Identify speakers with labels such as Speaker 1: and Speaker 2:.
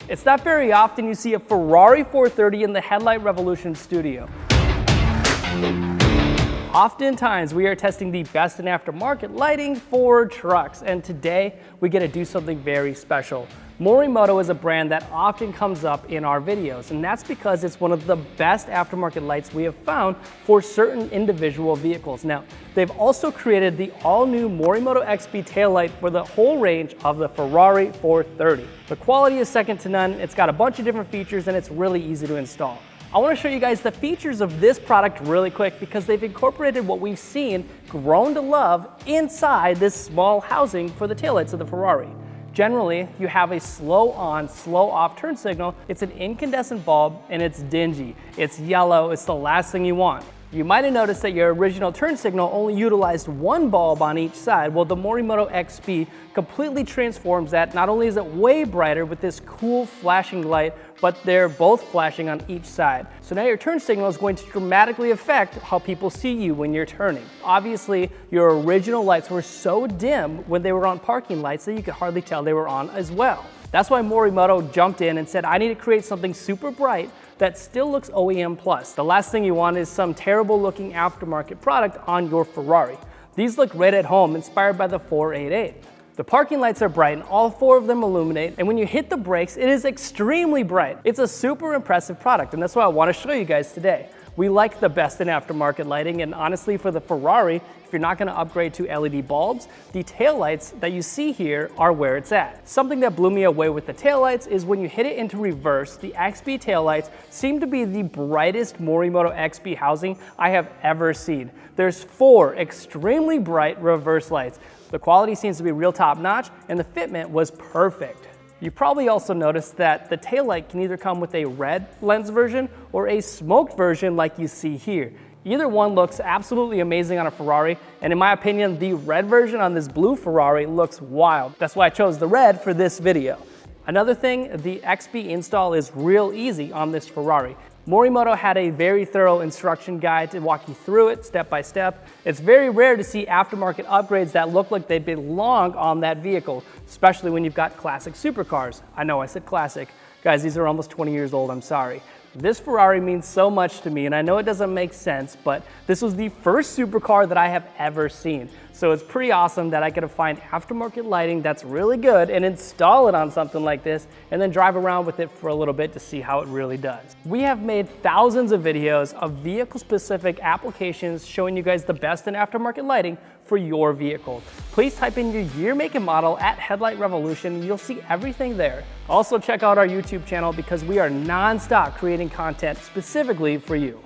Speaker 1: It's not very often you see a Ferrari 430 in the Headlight Revolution studio. Oftentimes, we are testing the best in aftermarket lighting for trucks, and today we get to do something very special. Morimoto is a brand that often comes up in our videos, and that's because it's one of the best aftermarket lights we have found for certain individual vehicles. Now, they've also created the all-new Morimoto XP taillight for the whole range of the Ferrari 430. The quality is second to none, it's got a bunch of different features, and it's really easy to install. I want to show you guys the features of this product really quick because they've incorporated what we've seen grown to love inside this small housing for the taillights of the Ferrari. Generally, you have a slow on, slow off turn signal. It's an incandescent bulb and it's dingy. It's yellow, it's the last thing you want. You might have noticed that your original turn signal only utilized one bulb on each side. Well, the Morimoto XP completely transforms that. Not only is it way brighter with this cool flashing light, but they're both flashing on each side. So now your turn signal is going to dramatically affect how people see you when you're turning. Obviously, your original lights were so dim when they were on parking lights that you could hardly tell they were on as well. That's why Morimoto jumped in and said, I need to create something super bright that still looks OEM plus. The last thing you want is some terrible looking aftermarket product on your Ferrari. These look right at home, inspired by the 488. The parking lights are bright and all four of them illuminate, and when you hit the brakes, it is extremely bright. It's a super impressive product, and that's what I want to show you guys today. We like the best in aftermarket lighting, and honestly for the Ferrari, if you're not going to upgrade to LED bulbs, the taillights that you see here are where it's at. Something that blew me away with the taillights is when you hit it into reverse, the XP taillights seem to be the brightest Morimoto XP housing I have ever seen. There's 4 extremely bright reverse lights. The quality seems to be real top notch, and the fitment was perfect. You probably also noticed that the taillight can either come with a red lens version or a smoked version like you see here. Either one looks absolutely amazing on a Ferrari, and in my opinion, the red version on this blue Ferrari looks wild. That's why I chose the red for this video. Another thing, the XP install is real easy on this Ferrari. Morimoto had a very thorough instruction guide to walk you through it step by step. It's very rare to see aftermarket upgrades that look like they belong on that vehicle, especially when you've got classic supercars. I know I said classic. Guys, these are almost 20 years old, I'm sorry. This Ferrari means so much to me, and I know it doesn't make sense, but this was the first supercar that I have ever seen. So it's pretty awesome that I get to find aftermarket lighting that's really good and install it on something like this and then drive around with it for a little bit to see how it really does. We have made thousands of videos of vehicle-specific applications showing you guys the best in aftermarket lighting for your vehicle. Please type in your year, make, and model at Headlight Revolution. You'll see everything there. Also check out our YouTube channel because we are non-stop creating content specifically for you.